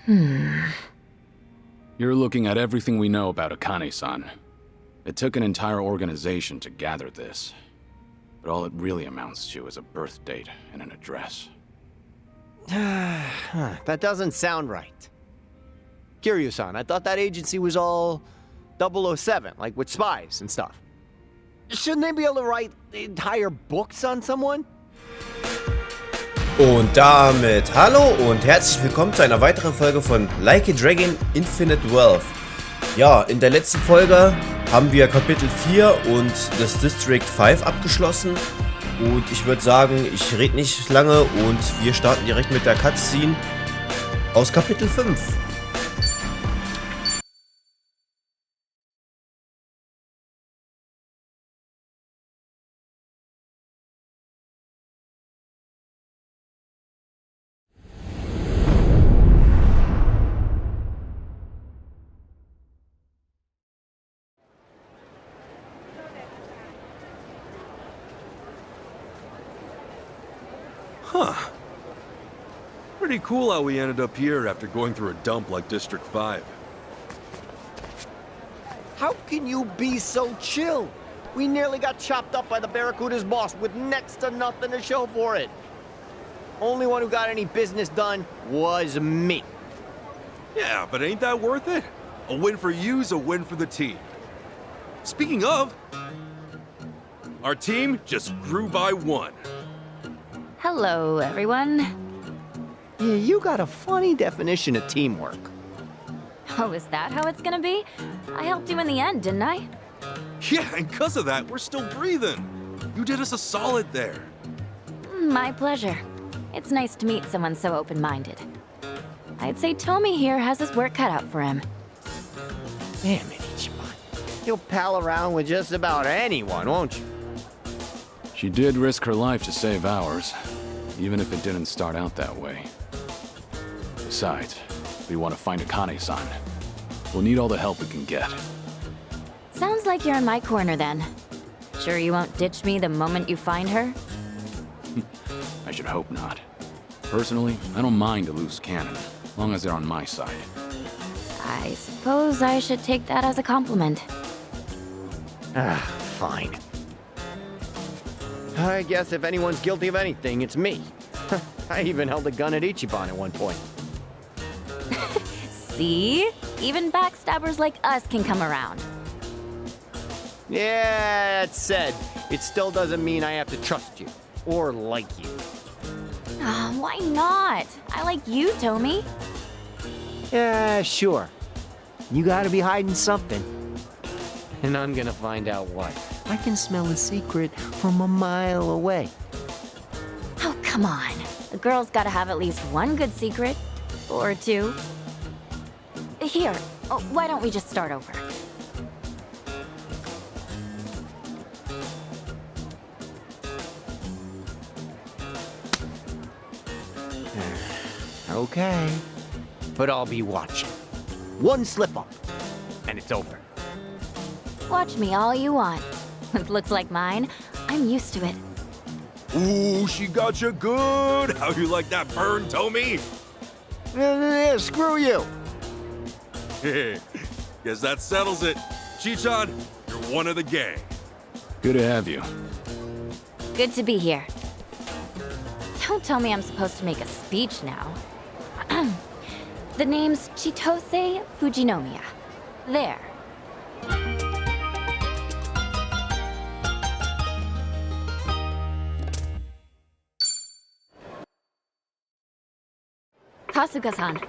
You're looking at everything we know about Akane-san. It took an entire organization to gather this. But all it really amounts to is a birth date and an address. That doesn't sound right. Kiryu-san, I thought that agency was all 007, like with spies and stuff. Shouldn't they be able to write entire books on someone? Und damit hallo und herzlich willkommen zu einer weiteren Folge von Like a Dragon Infinite Wealth. Ja, in der letzten Folge haben wir Kapitel 4 und das District 5 abgeschlossen. Und ich würde sagen, ich rede nicht lange und wir starten direkt mit der Cutscene aus Kapitel 5. Huh. Pretty cool how we ended up here after going through a dump like District 5. How can you be so chill? We nearly got chopped up by the Barracuda's boss with next to nothing to show for it. Only one who got any business done was me. Yeah, but ain't that worth it? A win for you's a win for the team. Speaking of, our team just grew by one. Hello, everyone. Yeah, you got a funny definition of teamwork. Oh, is that how it's gonna be? I helped you in the end, didn't I? Yeah, and because of that, we're still breathing. You did us a solid there. My pleasure. It's nice to meet someone so open-minded. I'd say Tommy here has his work cut out for him. Damn it, Ichiban. You'll pal around with just about anyone, won't you? She did risk her life to save ours, even if it didn't start out that way. Besides, we want to find Akane-san. We'll need all the help we can get. Sounds like you're in my corner then. Sure you won't ditch me the moment you find her? I should hope not. Personally, I don't mind a loose cannon, as long as they're on my side. I suppose I should take that as a compliment. Fine. I guess if anyone's guilty of anything, it's me. I even held a gun at Ichiban at one point. See? Even backstabbers like us can come around. Yeah, that said, it still doesn't mean I have to trust you. Or like you. Why not? I like you, Tommy. Yeah, sure. You gotta be hiding something. And I'm gonna find out what. I can smell a secret from a mile away. Oh, come on. A girl's gotta have at least one good secret. Or two. Here, why don't we just start over? Okay. But I'll be watching. One slip up, and it's over. Watch me all you want. With looks like mine, I'm used to it. Ooh, she got you good. How you like that burn, Tommy? Yeah, screw you. Guess that settles it. Chichan, you're one of the gang. Good to have you. Good to be here. Don't tell me I'm supposed to make a speech now. The name's Chitose Fujinomiya. There. Kasuga-san.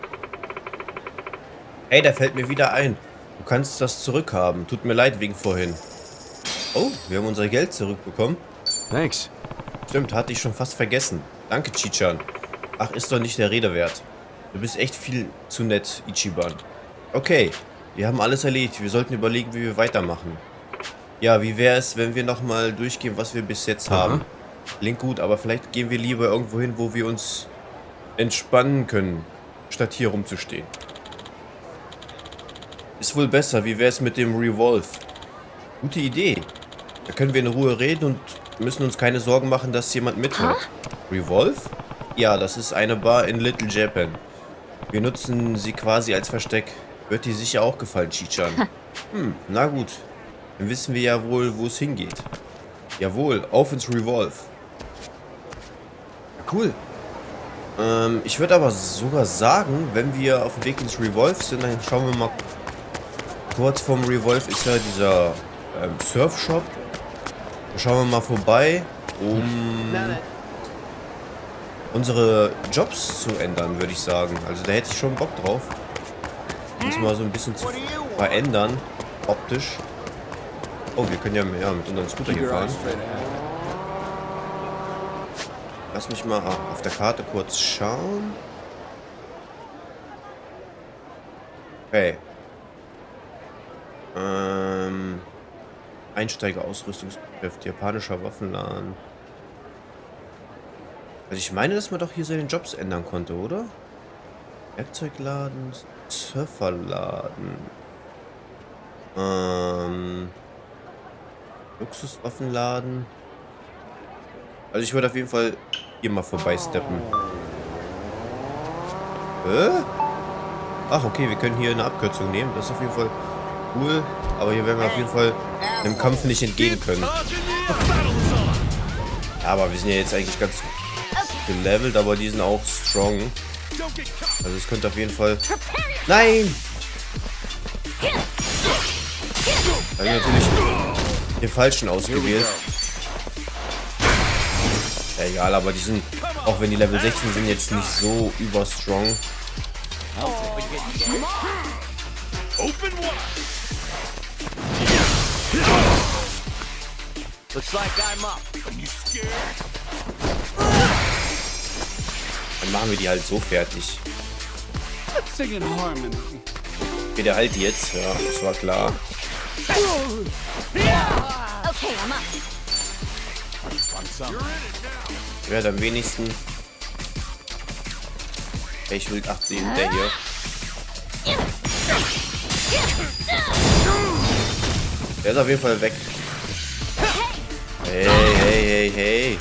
Hey, da fällt mir wieder ein. Du kannst das zurückhaben. Tut mir leid wegen vorhin. Oh, wir haben unser Geld zurückbekommen. Thanks. Stimmt, hatte ich schon fast vergessen. Danke, Chichan. Ach, ist doch nicht der Rede wert. Du bist echt viel zu nett, Ichiban. Okay, wir haben alles erledigt. Wir sollten überlegen, wie wir weitermachen. Ja, wie wäre es, wenn wir nochmal durchgehen, was wir bis jetzt haben? Klingt gut, aber vielleicht gehen wir lieber irgendwo hin, wo wir uns entspannen können, statt hier rumzustehen. Ist wohl besser. Wie wäre es mit dem Revolve? Gute Idee. Da können wir in Ruhe reden und müssen uns keine Sorgen machen, dass jemand mithört. Revolve? Ja, das ist eine Bar in Little Japan. Wir nutzen sie quasi als Versteck. Wird dir sicher auch gefallen, Chichan. Na gut. Dann wissen wir ja wohl, wo es hingeht. Jawohl, auf ins Revolve. Cool. Ich würde aber sogar sagen, wenn wir auf dem Weg ins Revolve sind, dann schauen wir mal. Kurz vorm Revolve ist ja dieser Surfshop. Da schauen wir mal vorbei, um unsere Jobs zu ändern, würde ich sagen. Also da hätte ich schon Bock drauf. Uns mal so ein bisschen zu verändern, optisch. Oh, wir können ja mit unseren Scooter hier fahren. Lass mich mal auf der Karte kurz schauen. Okay. Einsteiger-Ausrüstungsgeschäft, japanischer Waffenladen. Also ich meine, dass man doch hier seine Jobs ändern konnte, oder? Werkzeugladen, Surferladen. Luxuswaffenladen. Also ich würde auf jeden Fall hier mal vorbeisteppen. Ach, okay, wir können hier eine Abkürzung nehmen. Das ist auf jeden Fall cool. Aber hier werden wir auf jeden Fall dem Kampf nicht entgehen können. Ja, aber wir sind ja jetzt eigentlich ganz gelevelt, aber die sind auch strong. Also es könnte auf jeden Fall... Nein! Da habe ich natürlich den falschen ausgewählt. Ja, egal, aber die sind, auch wenn die Level 16 sind, jetzt nicht so überstrong. Dann machen wir die halt so fertig. Okay, der halt jetzt, ja, das war klar. Okay, I'm up. Ich werde am wenigsten. Ich will 18 der hier. Der ist auf jeden Fall weg. Hey, hey, hey, hey.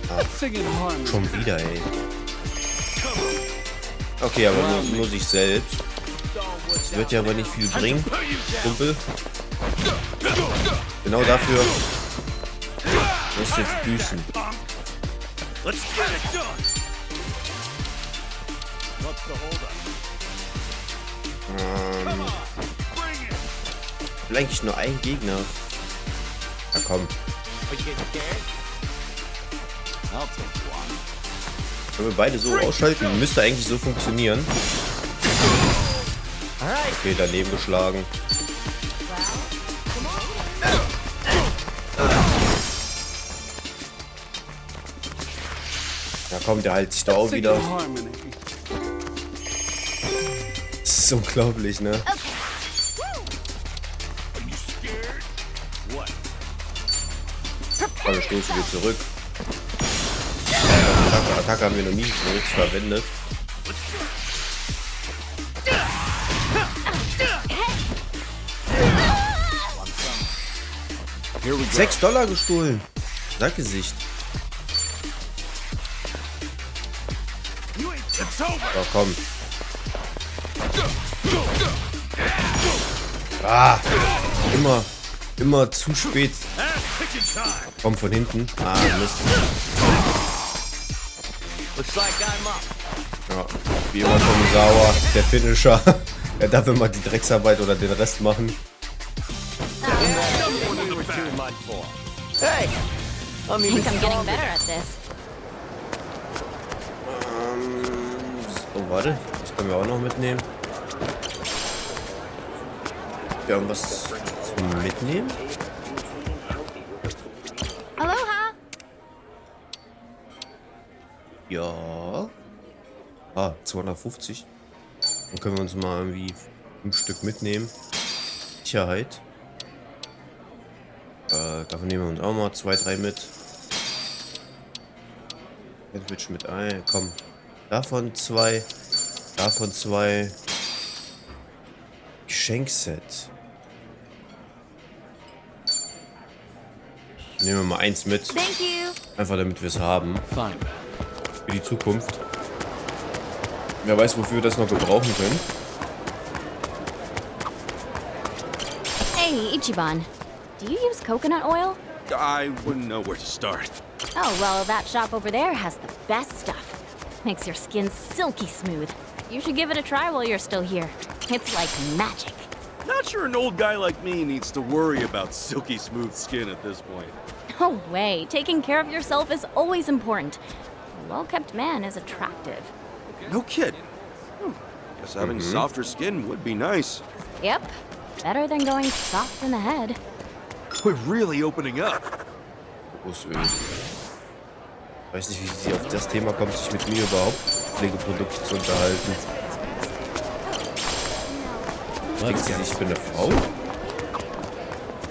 Ah, schon wieder, ey. Okay, aber nur sich selbst. Das wird ja aber nicht viel bringen, Kumpel. Genau dafür musst du jetzt büßen. Ich will eigentlich nur einen Gegner. Na komm. Wenn wir beide so ausschalten, müsste eigentlich so funktionieren. Okay, daneben geschlagen. Ja komm, der heilt sich da auch wieder. Das ist unglaublich, ne? Komm, stoßen wir zurück. Attacke haben wir noch nie so richtig verwendet. $6 gestohlen. Sackgesicht. So, komm. Ah, immer zu spät. Komm von hinten. Ah, Mist. Ja, wie immer Tommy sauer, der Finisher. Er darf immer die Drecksarbeit oder den Rest machen. Hey, I think I'm getting better at this. Oh, warte. Das können wir auch noch mitnehmen. Wir haben was zum Mitnehmen. Aloha. Ja. Ah, 250. Dann können wir uns mal irgendwie 5 Stück mitnehmen. Sicherheit. Davon nehmen wir uns auch mal 2, 3 mit. Sandwich mit ein. Komm. Davon 2. Davon 2. Geschenkset. Nehmen wir mal 1 mit. Thank you. Einfach damit wir es haben. Fine. Für die Zukunft. Wer weiß, wofür wir das noch gebrauchen können. Hey, Ichiban. Do you use coconut oil? I wouldn't know where to start. Oh, well, that shop over there has the best stuff. Makes your skin silky smooth. You should give it a try while you're still here. It's like magic. Not sure an old guy like me needs to worry about silky smooth skin at this point. No way. Taking care of yourself is always important. A well-kept man is attractive. No kidding. Guess having softer skin would be nice. Yep. Better than going soft in the head. We're really opening up. Kokosöl. Weiß nicht, wie sie auf das Thema kommt, sich mit mir überhaupt Pflegeprodukte zu unterhalten. Denkt sie sich, ich bin eine Frau?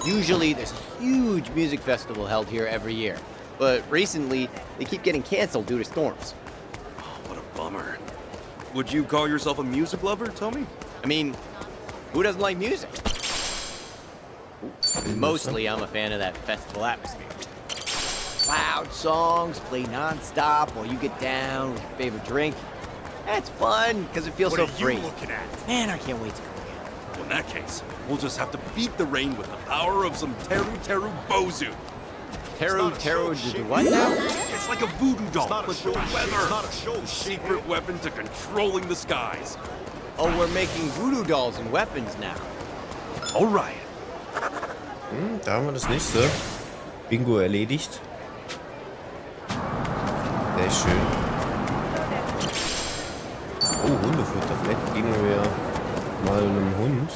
Usually, there's a huge music festival held here every year. But recently, they keep getting canceled due to storms. What a bummer. Would you call yourself a music lover, Tommy? I mean, who doesn't like music? Mostly, I'm a fan of that festival atmosphere. Loud songs play non-stop while you get down with your favorite drink. That's fun, because it feels so free. What are you looking at? Man, I can't wait to go again. Well, in that case, we'll just have to beat the rain with the power of some Teru Teru Bozu. Teru do what now? It's like a voodoo doll, but for weather. Secret weapon to controlling the skies. Oh, we're making voodoo dolls and weapons now. All right. Da haben wir das nächste. Bingo erledigt. Sehr schön. Oh, Hundefutter. Vielleicht begegnen wir mal einem Hund.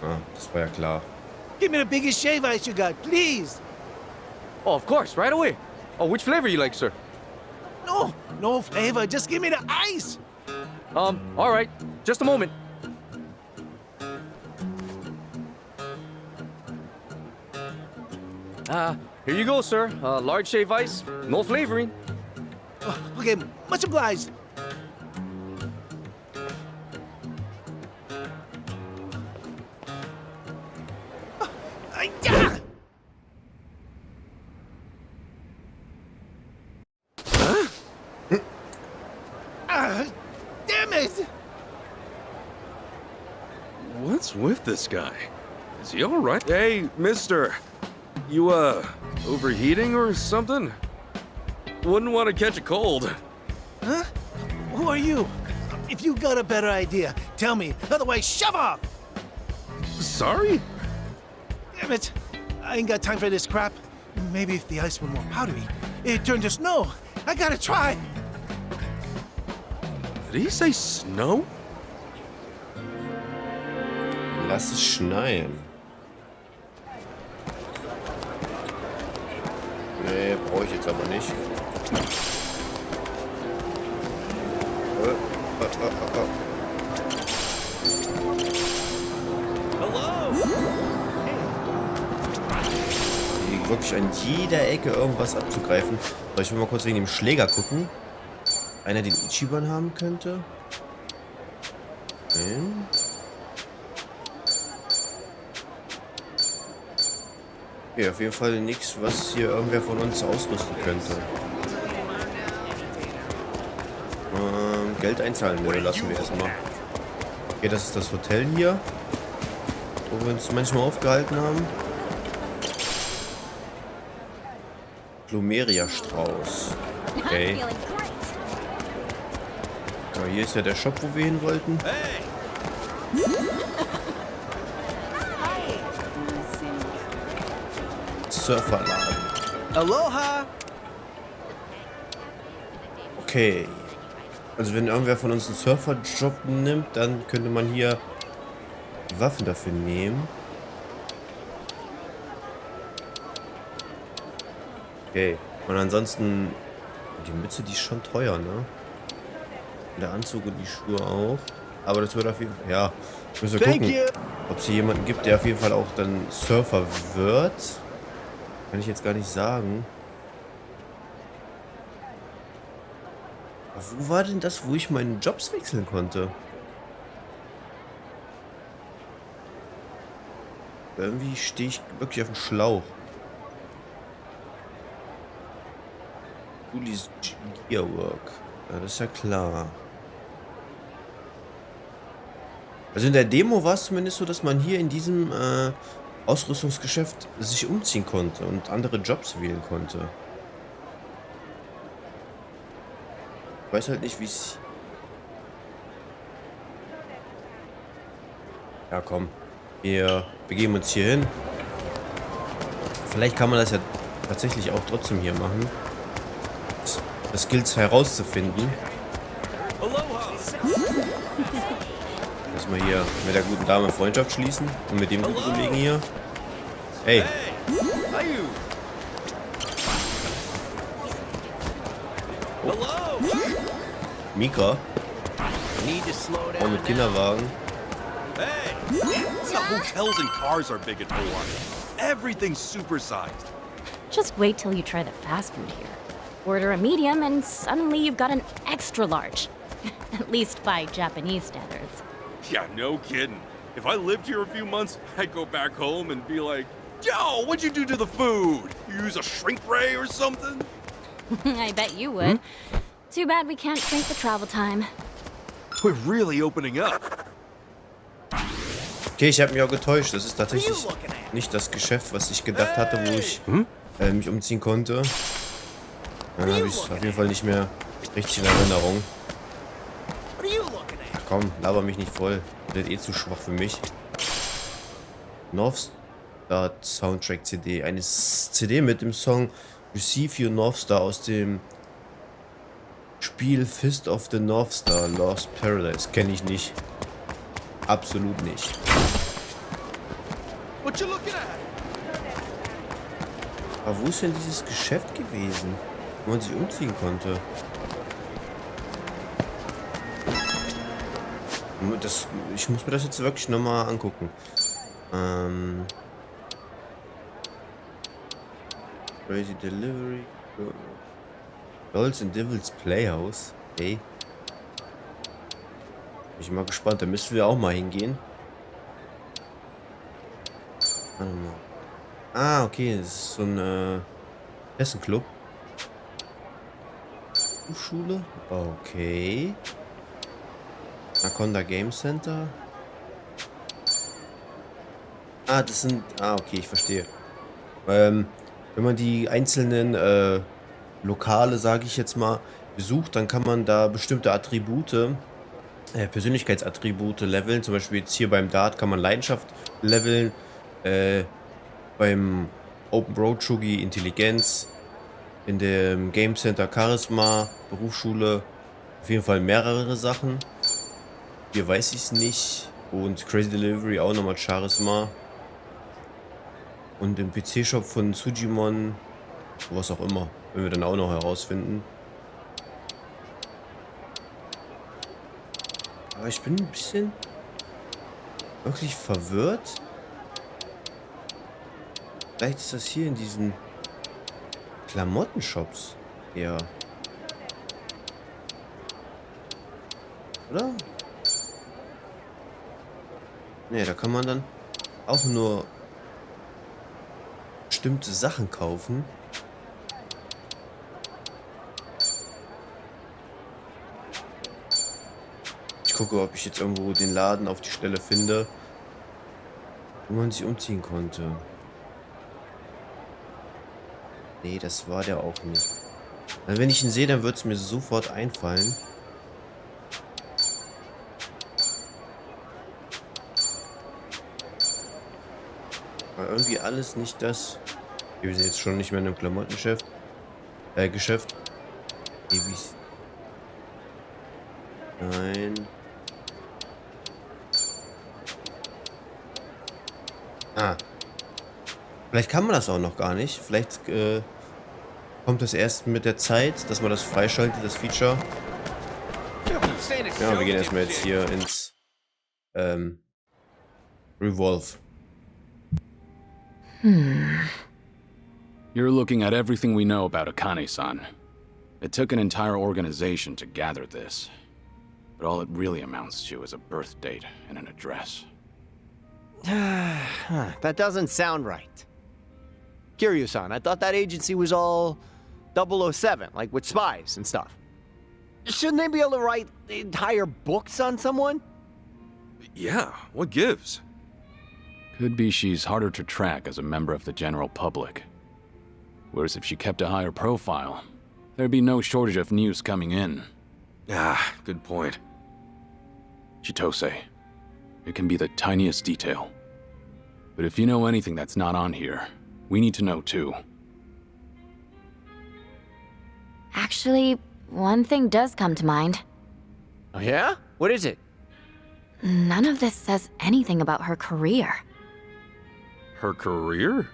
Ah, das war ja klar. Give me the biggest shave ice you got, please. Oh, of course, right away. Oh, which flavor you like, sir? No flavor. Just give me the ice. All right. Just a moment. Here you go, sir. Large shave ice, no flavoring. Okay, much obliged. Yeah! Damn it! What's with this guy? Is he all right? Hey, mister. You, overheating or something? Wouldn't want to catch a cold. Huh? Who are you? If you got a better idea, tell me. Otherwise, shove off! Sorry? Damn it. I ain't got time for this crap. Maybe if the ice were more powdery, it'd turn to snow. I gotta try. Did he say snow? Lass es schneien. Nee, brauche ich jetzt aber nicht. Hier wirklich an jeder Ecke irgendwas abzugreifen. So, ich will mal kurz wegen dem Schläger gucken. Einer, den Ichiban haben könnte. Okay, auf jeden Fall nichts, was hier irgendwer von uns ausrüsten könnte. Geld einzahlen, ne, lassen wir erstmal. Okay, das ist das Hotel hier, wo wir uns manchmal aufgehalten haben. Plumeria-Strauß. Okay. So, hier ist ja der Shop, wo wir hin wollten. Surferladen. Aloha! Okay. Also wenn irgendwer von uns einen Surferjob nimmt, dann könnte man hier die Waffen dafür nehmen. Okay. Und ansonsten die Mütze, die ist schon teuer, ne? Und der Anzug und die Schuhe auch. Aber das wird auf jeden Fall... Ja, müssen wir gucken, ob es hier jemanden gibt, der auf jeden Fall auch dann Surfer wird. Kann ich jetzt gar nicht sagen. Aber wo war denn das, wo ich meinen Jobs wechseln konnte? Irgendwie stehe ich wirklich auf dem Schlauch. Julis Gearwork. Ja, das ist ja klar. Also in der Demo war es zumindest so, dass man hier in diesem Ausrüstungsgeschäft sich umziehen konnte und andere Jobs wählen konnte. Ich weiß halt nicht, wie es... Ja, komm. Wir begeben uns hier hin. Vielleicht kann man das ja tatsächlich auch trotzdem hier machen. Das gilt herauszufinden. Erstmal hier mit der guten Dame Freundschaft schließen. Und mit dem guten Kollegen hier. Hey. Mika. Auch mit Kinderwagen. Hotels and cars are big at Hawaii. Everything's supersized. Just wait till you try the fast food here. Order a medium and suddenly you've got an extra large. At least by Japanese standards. Yeah, no kidding. If I lived here a few months, I'd go back home and be like, yo, what'd you do to the food? You use a shrink ray or something? I bet you would. Too bad we can't shrink the travel time. We're really opening up. Okay, ich habe mich auch getäuscht. Das ist tatsächlich nicht das Geschäft, was ich gedacht hatte, wo ich mich umziehen konnte. Dann habe ich es auf jeden Fall nicht mehr richtig in Erinnerung. Ach komm, laber mich nicht voll. Das ist eh zu schwach für mich. Northstar Soundtrack CD. Eine CD mit dem Song Receive Your Northstar aus dem Spiel Fist of the Northstar Lost Paradise. Kenne ich nicht. Absolut nicht. What you looking at? Aber wo ist denn dieses Geschäft gewesen, wo man sich umziehen konnte? Ich muss mir das jetzt wirklich nochmal angucken. Crazy Delivery. Dolls and Devils Playhouse. Okay. Bin ich mal gespannt, da müssen wir auch mal hingehen. Warte mal. Ah, okay, das ist so ein Essenclub. Schule? Okay. Nakonda Game Center. Ah, das sind... Ah, okay, ich verstehe. Wenn man die einzelnen Lokale, sage ich jetzt mal, besucht, dann kann man da bestimmte Attribute, Persönlichkeitsattribute leveln. Zum Beispiel jetzt hier beim Dart kann man Leidenschaft leveln. Beim Open Road Shugi Intelligenz. In dem Game Center Charisma, Berufsschule. Auf jeden Fall mehrere Sachen. Hier weiß ich es nicht. Und Crazy Delivery auch nochmal Charisma. Und im PC-Shop von Sujimon, was auch immer, wenn wir dann auch noch herausfinden. Aber ich bin ein bisschen wirklich verwirrt. Vielleicht ist das hier in diesen Klamottenshops eher. Oder? Ne, da kann man dann auch nur bestimmte Sachen kaufen. Ich gucke, ob ich jetzt irgendwo den Laden auf die Stelle finde, wo man sich umziehen konnte. Nee, das war der auch nicht. Also wenn ich ihn sehe, dann wird es mir sofort einfallen. Aber irgendwie alles nicht das. Wir sind jetzt schon nicht mehr in einem Klamottengeschäft. Geschäft. Ewig. Nein. Ah. Vielleicht kann man das auch noch gar nicht. Vielleicht kommt das erst mit der Zeit, dass man das freischaltet, das Feature. Ja, wir gehen erstmal jetzt hier ins Revolve. You're looking at everything we know about Akane-san. It took an entire organization to gather this. But all it really amounts to is a birth date and an address. That doesn't sound right. Kiryu-san, I thought that agency was all 007, like with spies and stuff. Shouldn't they be able to write entire books on someone? Yeah, what gives? Could be she's harder to track as a member of the general public. Whereas if she kept a higher profile, there'd be no shortage of news coming in. Ah, good point. Chitose, it can be the tiniest detail. But if you know anything that's not on here, we need to know too. Actually, one thing does come to mind. Oh, yeah? What is it? None of this says anything about her career. Her career?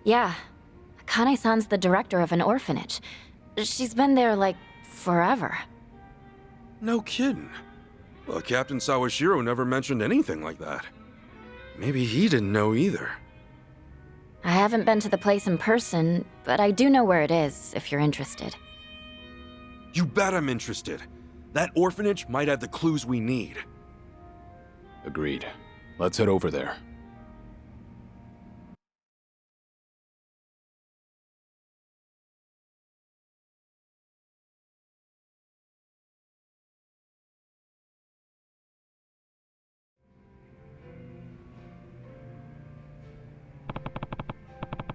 Yeah. Akane-san's the director of an orphanage. She's been there, like, forever. No kidding. Well, Captain Sawashiro never mentioned anything like that. Maybe he didn't know either. I haven't been to the place in person, but I do know where it is, if you're interested. You bet I'm interested. That orphanage might have the clues we need. Agreed. Let's head over there.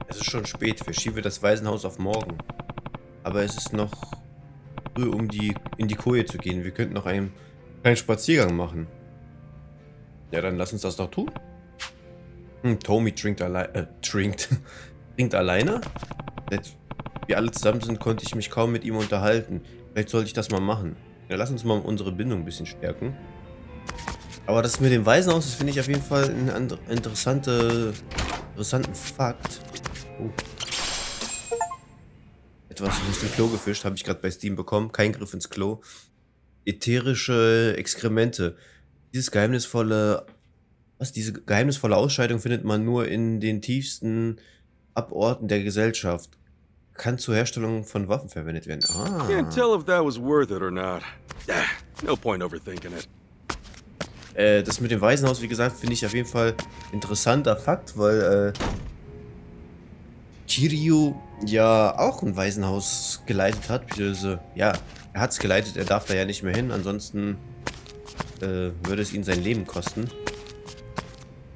Es ist schon spät. Verschieben wir das Waisenhaus auf morgen. Aber es ist noch früh, um in die Koje zu gehen. Wir könnten noch einen kleinen Spaziergang machen. Ja, dann lass uns das doch tun. Tommy trinkt alleine? Seit wir alle zusammen sind, konnte ich mich kaum mit ihm unterhalten. Vielleicht sollte ich das mal machen. Ja, lass uns mal unsere Bindung ein bisschen stärken. Aber das mit dem Waisenhaus, das finde ich auf jeden Fall einen interessanten Fakt. Oh. Etwas aus dem Klo gefischt, habe ich gerade bei Steam bekommen. Kein Griff ins Klo. Ätherische Exkremente. Diese geheimnisvolle Ausscheidung findet man nur in den tiefsten Aborten der Gesellschaft. Kann zur Herstellung von Waffen verwendet werden. Ah. Can't tell if that was worth it or not. No point overthinking it. Das mit dem Waisenhaus, wie gesagt, finde ich auf jeden Fall interessanter Fakt, weil Kiryu ja auch ein Waisenhaus geleitet hat. Ja, er hat es geleitet, er darf da ja nicht mehr hin, ansonsten würde es ihn sein Leben kosten.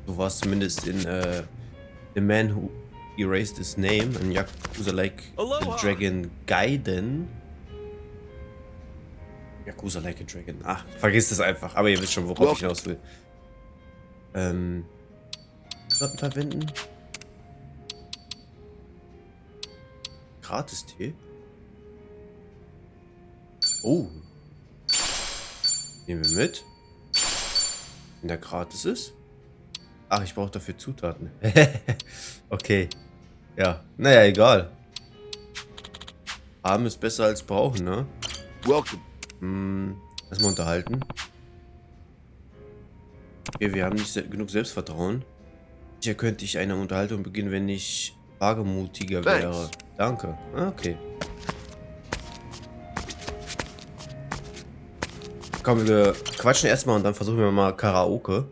So war es zumindest in The Man Who Erased His Name, ein Yakuza Like a Dragon Gaiden. Yakuza Like a Dragon. Ach, vergiss das einfach. Aber ihr wisst schon, worauf ich hinaus will. Daten verwenden. Gratis-Tee. Oh. Nehmen wir mit. Wenn der gratis ist. Ach, ich brauche dafür Zutaten. Okay. Ja, naja, egal. Haben ist besser als brauchen, ne? Welcome. Erstmal unterhalten. Okay, wir haben nicht genug Selbstvertrauen. Sicher könnte ich eine Unterhaltung beginnen, wenn ich wagemutiger wäre. Danke. Okay. Komm, wir quatschen erstmal und dann versuchen wir mal Karaoke.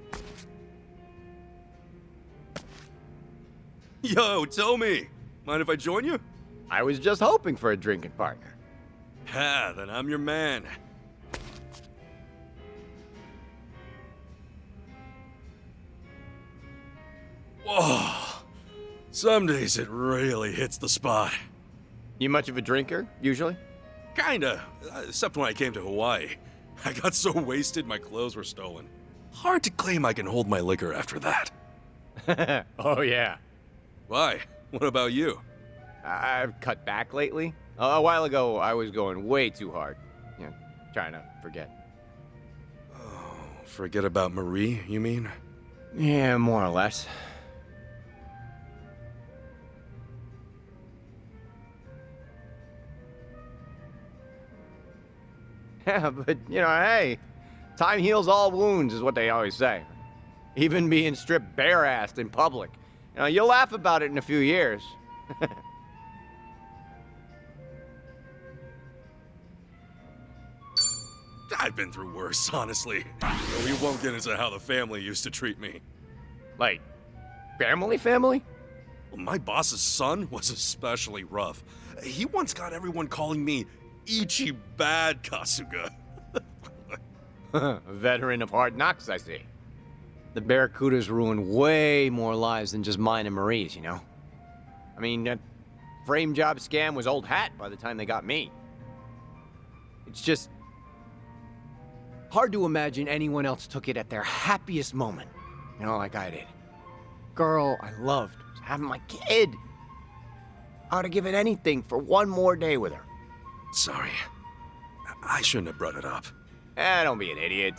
Yo, Tommy! Mind if I join you? I was just hoping for a drinking partner. Ha, then I'm your man. Whoa. Some days it really hits the spot. You much of a drinker, usually? Kinda, except when I came to Hawaii. I got so wasted my clothes were stolen. Hard to claim I can hold my liquor after that. Oh, yeah. Why? What about you? I've cut back lately. A while ago, I was going way too hard. You know, trying to forget. Oh, forget about Marie, you mean? Yeah, more or less. Yeah, but, you know, hey, time heals all wounds is what they always say. Even being stripped bare-assed in public. You know, you'll laugh about it in a few years. I've been through worse, honestly. But we won't get into how the family used to treat me. Like, family? Well, my boss's son was especially rough. He once got everyone calling me Ichiban Kasuga. A veteran of hard knocks, I see. The Barracudas ruined way more lives than just mine and Marie's, you know? I mean, that frame job scam was old hat by the time they got me. It's just hard to imagine anyone else took it at their happiest moment, you know, like I did. Girl I loved was having my kid. I would have given anything for one more day with her. Sorry. I shouldn't have brought it up. Don't be an idiot.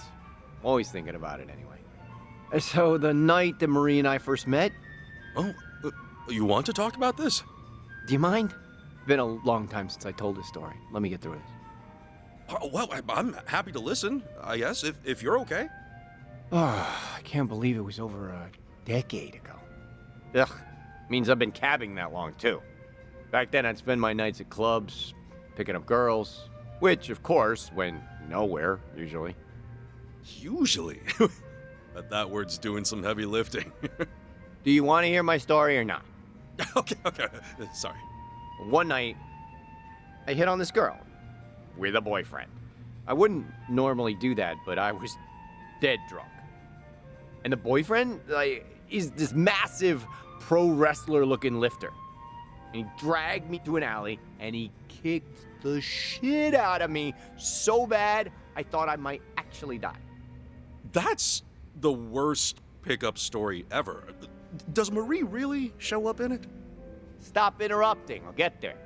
Always thinking about it anyway. So the night that Marie and I first met, Oh, you want to talk about this? do you mind? Been a long time since I told this story. Let me get through this. Oh, well, I'm happy to listen, I guess, if you're okay. I can't believe it was over a decade ago. Ugh, means I've been cabbing that long too. Back then I'd spend my nights at clubs, picking up girls, which of course went nowhere, usually. Usually. But that word's doing some heavy lifting. Do you want to hear my story or not? Okay. Sorry. One night, I hit on this girl with a boyfriend. I wouldn't normally do that, but I was dead drunk. And the boyfriend, is this massive pro wrestler looking lifter. And he dragged me to an alley and he kicked the shit out of me so bad I thought I might actually die. That's the worst pickup story ever. Does Marie really show up in it? Stop interrupting, I'll get there.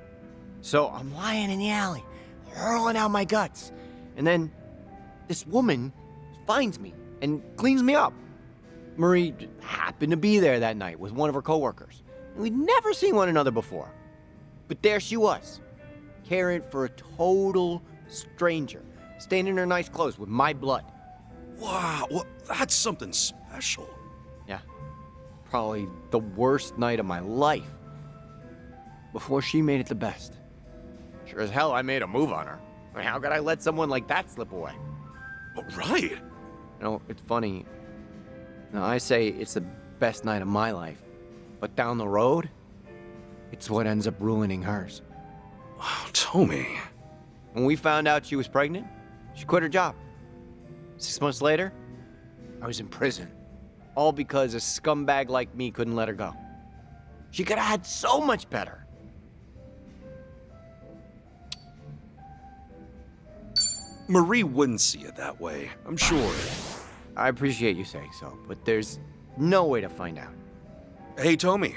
So I'm lying in the alley, hurling out my guts. And then this woman finds me and cleans me up. Marie happened to be there that night with one of her coworkers. And we'd never seen one another before. But there she was, caring for a total stranger, staying in her nice clothes with my blood. Wow, well, that's something special. Yeah, probably the worst night of my life. Before she made it the best. Sure as hell I made a move on her. I mean, how could I let someone like that slip away? Oh, right. You know, it's funny. Now, I say it's the best night of my life, but down the road, it's what ends up ruining hers. Wow, Tommy. When we found out she was pregnant, she quit her job. 6 months later, I was in prison. All because a scumbag like me couldn't let her go. She could have had so much better. Marie wouldn't see it that way, I'm sure. I appreciate you saying so, but there's no way to find out. Hey, Tommy,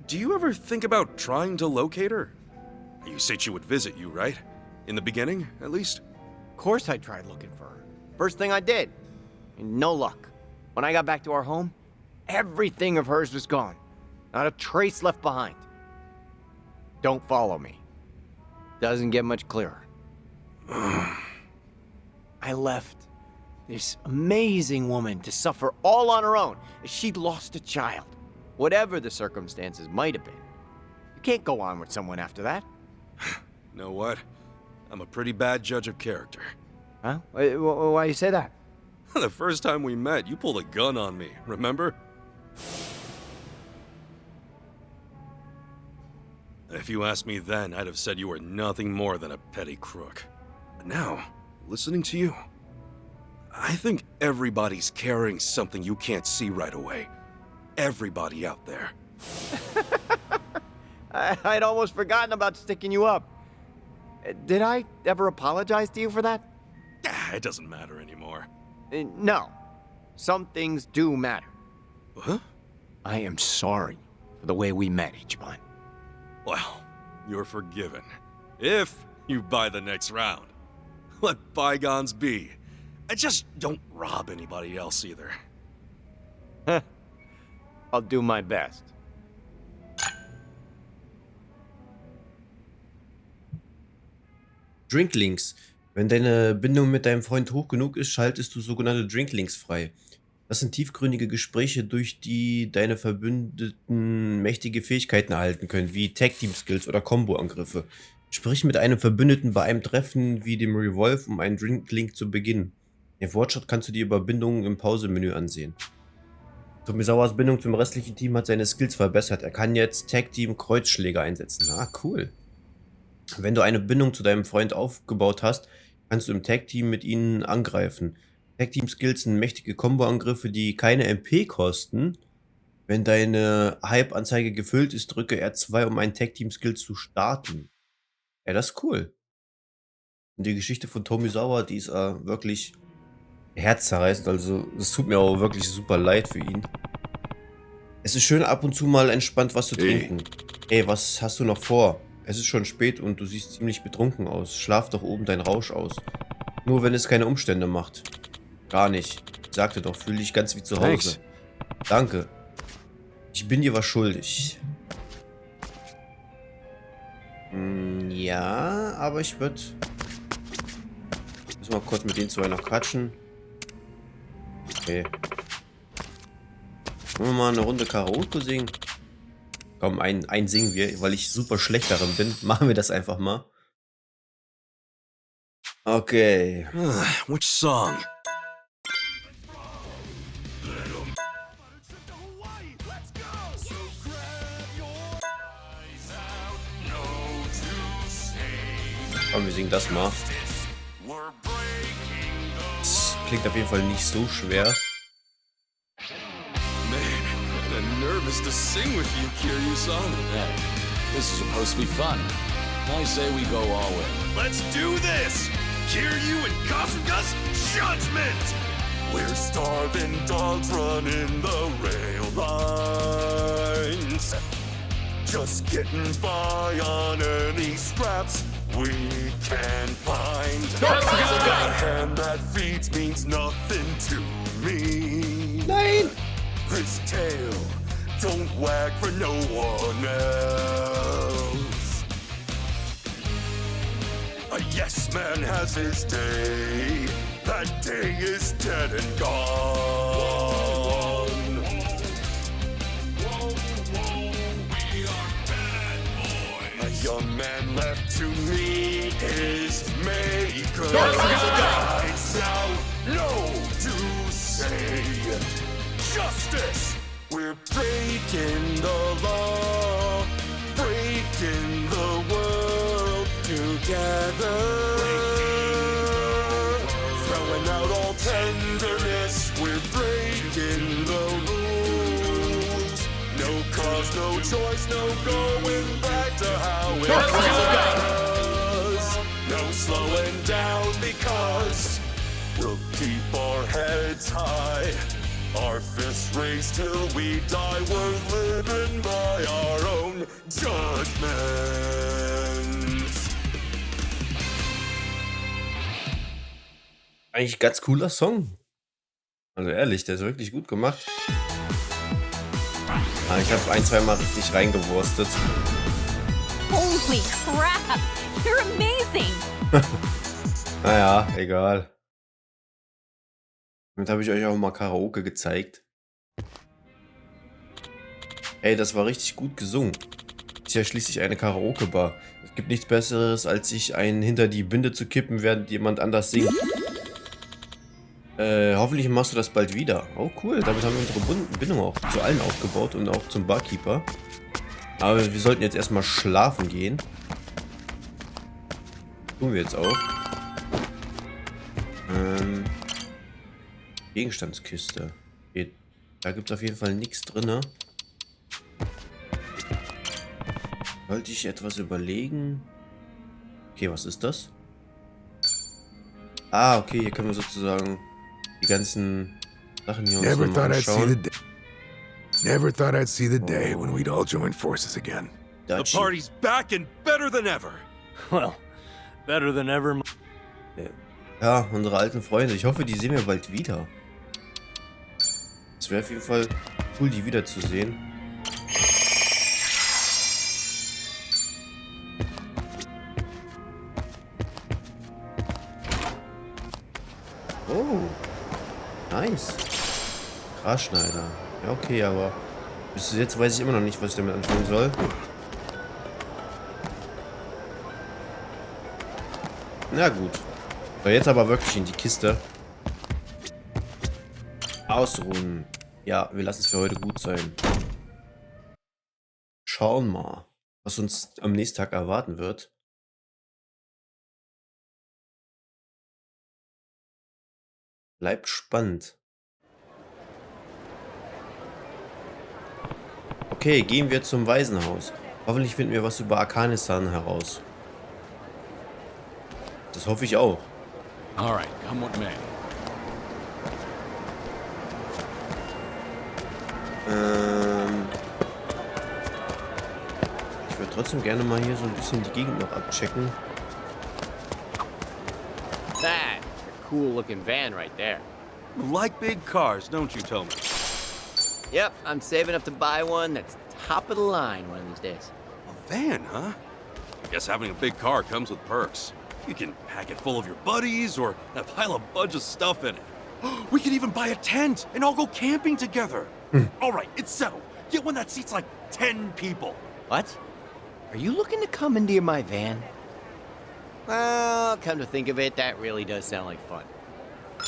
do you ever think about trying to locate her? You said she would visit you, right? In the beginning, at least? Of course I tried looking for her. First thing I did. And no luck. When I got back to our home, everything of hers was gone. Not a trace left behind. Don't follow me. Doesn't get much clearer. I left this amazing woman to suffer all on her own as she'd lost a child. Whatever the circumstances might have been. You can't go on with someone after that. Know what? I'm a pretty bad judge of character. Huh? Why do you say that? The first time we met, you pulled a gun on me, remember? If you asked me then, I'd have said you were nothing more than a petty crook. But now, listening to you, I think everybody's carrying something you can't see right away. Everybody out there. I'd almost forgotten about sticking you up. Did I ever apologize to you for that? It doesn't matter anymore. No. Some things do matter. Huh? I am sorry for the way we met, Ichiban. Well, you're forgiven. If you buy the next round. Let bygones be. And just don't rob anybody else either. I'll do my best. Drinklinks. Wenn deine Bindung mit deinem Freund hoch genug ist, schaltest du sogenannte Drinklinks frei. Das sind tiefgründige Gespräche, durch die deine Verbündeten mächtige Fähigkeiten erhalten können, wie Tag-Team-Skills oder Combo-Angriffe. Sprich mit einem Verbündeten bei einem Treffen wie dem Revolve, um einen Drinklink zu beginnen. Den Fortschritt kannst du dir über Bindungen im Pause-Menü ansehen. Tomisawas Bindung zum restlichen Team hat seine Skills verbessert. Er kann jetzt Tag-Team-Kreuzschläge einsetzen. Ah, cool. Wenn du eine Bindung zu deinem Freund aufgebaut hast, kannst du im Tag-Team mit ihnen angreifen. Tag-Team-Skills sind mächtige Combo-Angriffe, die keine MP kosten. Wenn deine Hype-Anzeige gefüllt ist, drücke R2, um einen Tag-Team-Skill zu starten. Ja, das ist cool. Und die Geschichte von Tomizawa, die ist wirklich herzzerreißend. Also, es tut mir auch wirklich super leid für ihn. Es ist schön, ab und zu mal entspannt was zu trinken. Ey, was hast du noch vor? Es ist schon spät und du siehst ziemlich betrunken aus. Schlaf doch oben deinen Rausch aus. Nur wenn es keine Umstände macht. Gar nicht. Ich sagte doch, fühl dich ganz wie zu Hause. Thanks. Danke. Ich bin dir was schuldig. Ja, aber ich würde... Müssen wir kurz mit den zwei noch quatschen. Okay. Wollen wir mal eine Runde Karaoke singen? Komm, ein singen wir, weil ich super schlecht darin bin. Machen wir das einfach mal. Okay. Which song? Komm, wir singen das mal. Das klingt auf jeden Fall nicht so schwer. Man, I'm nervous to sing with you, Kiryu-san. Hey, this is supposed to be fun. I say we go all in. Let's do this! Kiryu and Kasuga's Judgment! We're starving dogs running the rail lines. Just getting by on any scraps we can find. A hand that feeds means nothing to me. Nein! This tail don't wag for no one else. A yes man has his day. That day is dead and gone. A young man left to meet his maker. Guides now, no to say. Justice! We're breaking the law, breaking the world together. Throwing out all tenderness, we're breaking the rules. No cause, no choice, no going back to how it was. No slowing down because we'll keep our heads high. Our fists raised till we die. We're living by our own judgment. Eigentlich ganz cooler Song. Also ehrlich, der ist wirklich gut gemacht. Ich habe ein, zweimal richtig reingewurstet. Holy crap! You're amazing! Naja, egal. Damit habe ich euch auch mal Karaoke gezeigt. Ey, das war richtig gut gesungen. Ist ja schließlich eine Karaoke-Bar. Es gibt nichts Besseres, als sich einen hinter die Binde zu kippen, während jemand anders singt. Hoffentlich machst du das bald wieder. Oh cool, damit haben wir unsere Bindung auch zu allen aufgebaut und auch zum Barkeeper. Aber wir sollten jetzt erstmal schlafen gehen. Tun wir jetzt auch. Gegenstandskiste. Okay, da gibt es auf jeden Fall nichts drin. Sollte ich etwas überlegen? Okay, was ist das? Ah, okay, hier können wir sozusagen die ganzen Sachen hier uns Never nochmal thought I'd see the anschauen. day. Never thought I'd see the day when we'd all join forces again. The Dachi. party's back and better than ever. Well, better than ever. Ja, unsere alten Freunde. Ich hoffe, die sehen wir bald wieder. Es wäre auf jeden Fall cool, die wiederzusehen. Oh, nice. Grasschneider. Ja, okay, aber bis jetzt weiß ich immer noch nicht, was ich damit anfangen soll. Na gut. So, jetzt aber wirklich in die Kiste. Ausruhen. Ja, wir lassen es für heute gut sein. Schauen mal, was uns am nächsten Tag erwarten wird. Bleibt spannend. Okay, gehen wir zum Waisenhaus. Hoffentlich finden wir was über Akane-san heraus. Das hoffe ich auch. All right, come what may. Ich würde trotzdem gerne mal hier so ein bisschen die Gegend noch abchecken. That's a cool looking van right there. You like big cars, don't you, tell me? Yep, I'm saving up to buy one that's top of the line one of these days. A van, huh? I guess having a big car comes with perks. You can pack it full of your buddies or pile a bunch of stuff in it. We could even buy a tent and all go camping together. All right, it's settled. Get one that seats like 10 people. What? Are you looking to come into my van? Well, come to think of it, that really does sound like fun.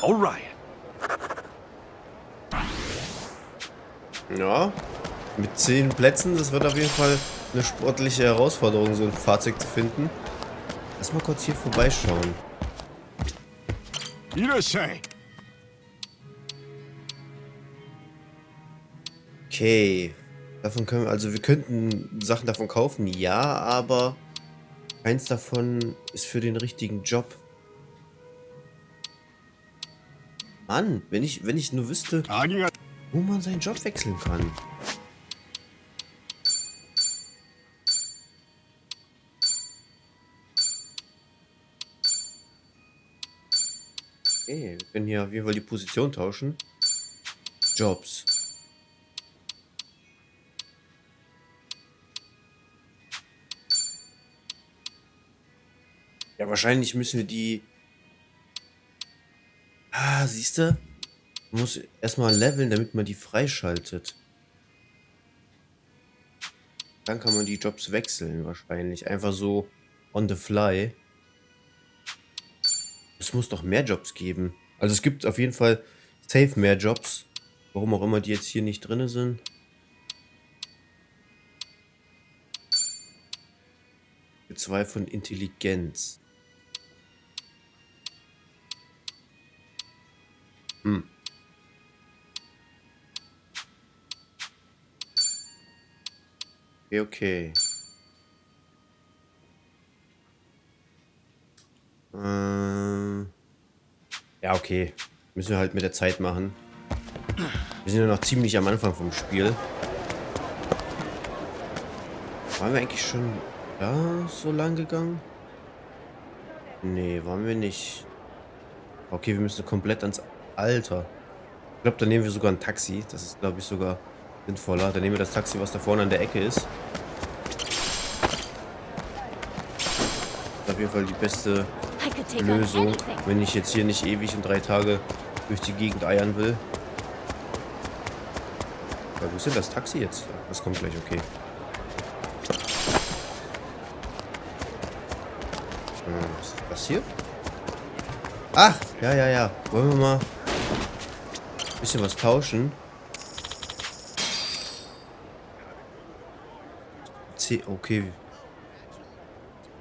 All right. Ja, mit 10 Plätzen, das wird auf jeden Fall eine sportliche Herausforderung, so ein Fahrzeug zu finden. Lass mal kurz hier vorbeischauen. Okay. Davon können wir, also wir könnten Sachen davon kaufen, ja, aber keins davon ist für den richtigen Job. Mann, wenn ich nur wüsste, wo man seinen Job wechseln kann. Okay, wir können hier auf jeden Fall die Position tauschen. Jobs. Ja, wahrscheinlich müssen wir die... Ah, siehst du? Man muss erstmal leveln, damit man die freischaltet. Dann kann man die Jobs wechseln, wahrscheinlich. Einfach so on the fly. Es muss doch mehr Jobs geben. Also es gibt auf jeden Fall safe mehr Jobs. Warum auch immer die jetzt hier nicht drin sind. Zwei von Intelligenz. Okay. Ja, okay. Müssen wir halt mit der Zeit machen. Wir sind ja noch ziemlich am Anfang vom Spiel. Waren wir eigentlich schon da so lang gegangen? Nee, waren wir nicht. Okay, wir müssen komplett ans Alter. Ich glaube, dann nehmen wir sogar ein Taxi. Das ist, glaube ich, sogar sinnvoller. Dann nehmen wir das Taxi, was da vorne an der Ecke ist. Das ist auf jeden Fall die beste Lösung, wenn ich jetzt hier nicht ewig und 3 Tage durch die Gegend eiern will. Ja, wo ist denn das Taxi jetzt? Das kommt gleich, okay. Was ist das hier? Ach, ja. Wollen wir mal ein bisschen was tauschen? Okay.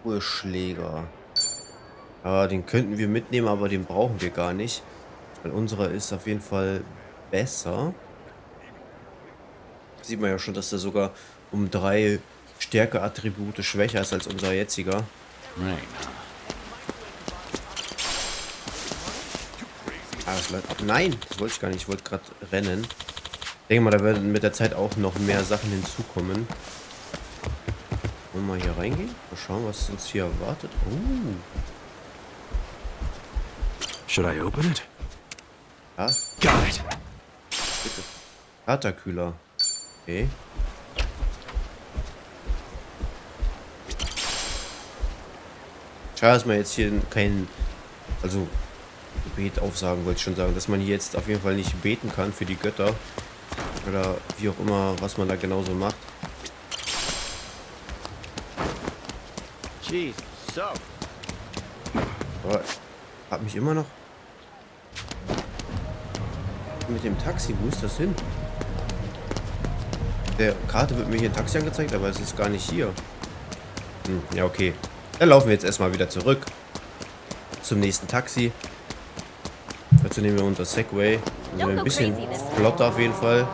Urschläger. Ja, den könnten wir mitnehmen, aber den brauchen wir gar nicht. Weil unserer ist auf jeden Fall besser. Sieht man ja schon, dass der sogar um 3 Stärke-Attribute schwächer ist als unser jetziger. Ah, das läuft ab. Nein, das wollte ich gar nicht. Ich wollte gerade rennen. Ich denke mal, da werden mit der Zeit auch noch mehr Sachen hinzukommen. Wollen wir mal hier reingehen? Mal schauen, was uns hier erwartet. Should I open it? Ja. Got it. Bitte. Waterkühler. Okay. Schade, dass man jetzt hier kein... Also, Gebet aufsagen, wollte ich schon sagen. Dass man hier jetzt auf jeden Fall nicht beten kann für die Götter. Oder wie auch immer, was man da genauso macht. Jeez, so. Aber hab mich immer noch... Mit dem Taxi, wo ist das hin? Der Karte wird mir hier ein Taxi angezeigt, aber es ist gar nicht hier. Ja, okay. Dann laufen wir jetzt erstmal wieder zurück. Zum nächsten Taxi. Dazu nehmen wir unser Segway. Also ein bisschen flotter auf jeden Fall.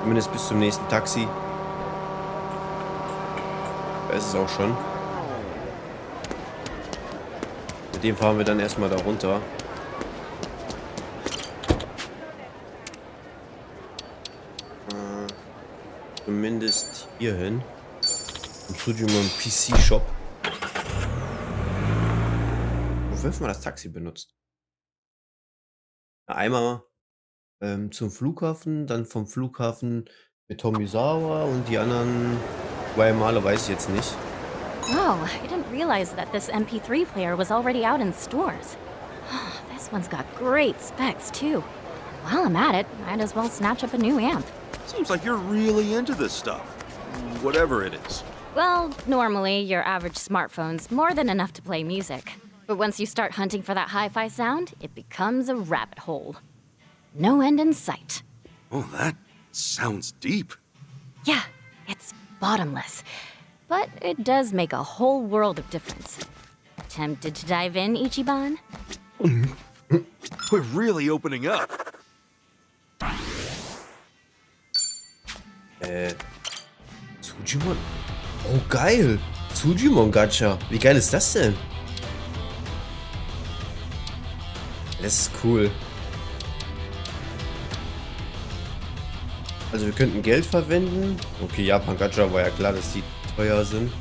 Zumindest bis zum nächsten Taxi. Da ist es auch schon. Mit dem fahren wir dann erstmal da runter. Zumindest hierhin. Im Sujimon PC Shop. Wofür haben wir das Taxi benutzt? Einmal zum Flughafen, dann vom Flughafen mit Tomizawa und die anderen zwei Male weiß ich jetzt nicht. Oh, I didn't realize that this MP3 player was already out in stores. This one's got great specs, too. While I'm at it, might as well snatch up a new amp. Seems like you're really into this stuff. Whatever it is. Well, normally, your average smartphone's more than enough to play music. But once you start hunting for that hi-fi sound, it becomes a rabbit hole. No end in sight. Oh, that sounds deep. Yeah, it's bottomless. But it does make a whole world of difference. Tempted to dive in, Ichiban? We're really opening up. Sujimon. Oh, geil. Sujimon Gacha. Wie geil ist das denn? Das ist cool. Also wir könnten Geld verwenden. Okay, Japan Gacha war ja klar, dass die teuer sind.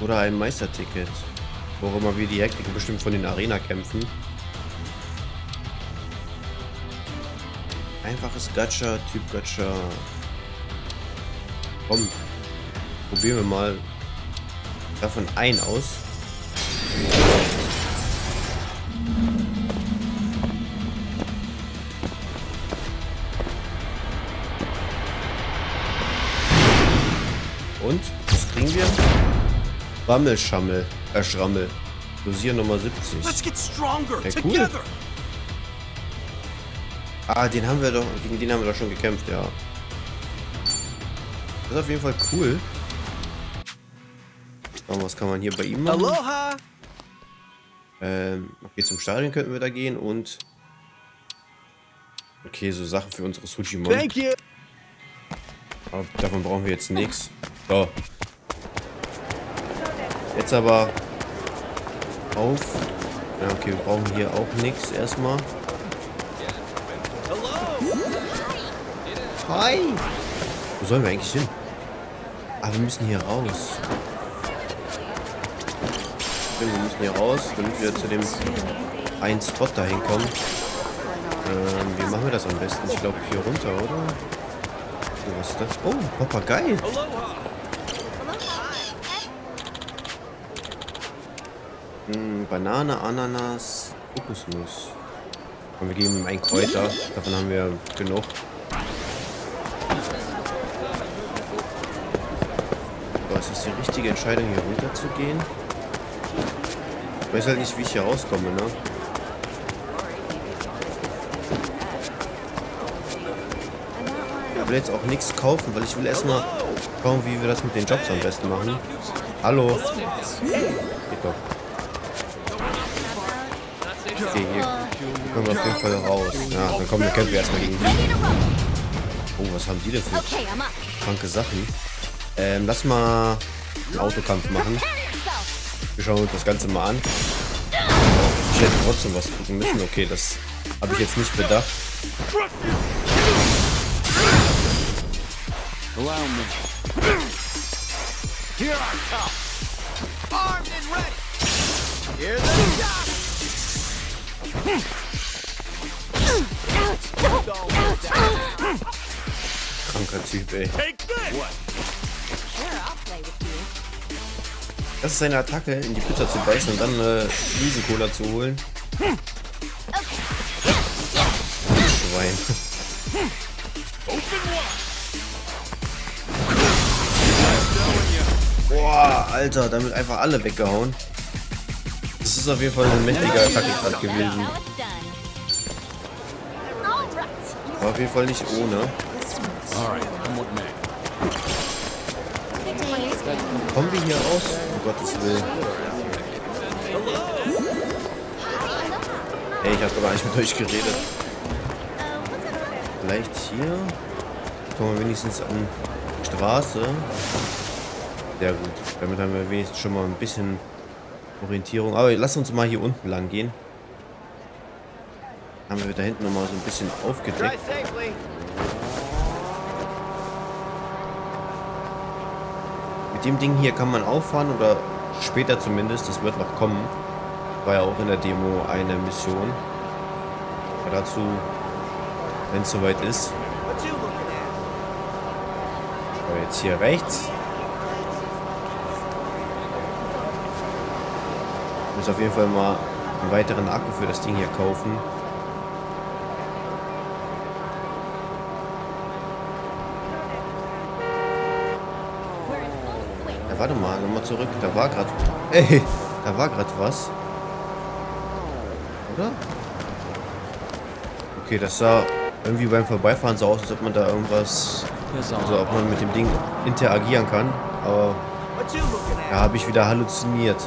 Oder ein Meisterticket. Wo immer wir die Hektik bestimmt von den Arena-Kämpfen. Einfaches Gacha, Typ Gacha. Komm, probieren wir mal davon einen aus. Und? Was kriegen wir? Wammelschammel. Schrammel. Dosier Nummer 70. Let's get stronger Ja, cool. together. Ah, den haben wir doch. Gegen den haben wir doch schon gekämpft, ja. Das ist auf jeden Fall cool. Aber was kann man hier bei ihm machen? Aloha! Okay, zum Stadion könnten wir da gehen und. Okay, so Sachen für unsere Sujimon. Thank you! Aber davon brauchen wir jetzt nichts. So. Jetzt aber auf. Ja, okay, wir brauchen hier auch nichts erstmal. Hi! Wo sollen wir eigentlich hin? Ah, wir müssen hier raus. Wir müssen hier raus, damit wir zu dem einen Spot da hinkommen. Wie machen wir das am besten? Ich glaube hier runter, oder? Was ist das? Oh, Papagei! Banane, Ananas, Kokosnuss. Und wir geben ihm einen Kräuter. Davon haben wir genug. Aber ist das die richtige Entscheidung, hier runter zu gehen? Ich weiß halt nicht, wie ich hier rauskomme, ne? Ich will jetzt auch nichts kaufen, weil ich will erstmal schauen, wie wir das mit den Jobs am besten machen. Hallo. Geht doch. Okay, hier kommen wir auf jeden Fall raus. Ja, dann kommen wir kämpfen wir erstmal gegen die. Oh, was haben die denn für kranke Sachen? Lass mal einen Autokampf machen. Wir schauen uns das Ganze mal an. Ich hätte trotzdem was drücken müssen. Okay, das habe ich jetzt nicht bedacht. Allow me. Here I come! Armed and ready! Here's the shot! Kranker Typ, ey. Das ist seine Attacke, in die Pizza zu beißen und dann eine Riesencola zu holen. Schwein. Boah, Alter, damit einfach alle weggehauen. Das ist auf jeden Fall ein mächtiger Attacke gerade gewesen. War auf jeden Fall nicht ohne. Kommen wir hier raus? Um Gottes Willen. Ey, ich hab doch gar nicht mit euch geredet. Vielleicht hier? Kommen wir wenigstens an die Straße. Sehr gut. Damit haben wir wenigstens schon mal ein bisschen Orientierung. Aber lass uns mal hier unten lang gehen. Haben wir da hinten nochmal so ein bisschen aufgedeckt. Drive safely. Mit dem Ding hier kann man auffahren oder später zumindest, das wird noch kommen. War ja auch in der Demo eine Mission. Aber dazu, wenn es soweit ist. What you looking at? So, jetzt hier rechts. Ich muss auf jeden Fall mal einen weiteren Akku für das Ding hier kaufen. Ja, warte mal, nochmal zurück. Da war gerade. Ey, da war gerade was. Oder? Okay, das sah irgendwie beim Vorbeifahren so aus, als ob man da irgendwas. Also ob man mit dem Ding interagieren kann. Aber What you looking da at? habe ich wieder halluziniert.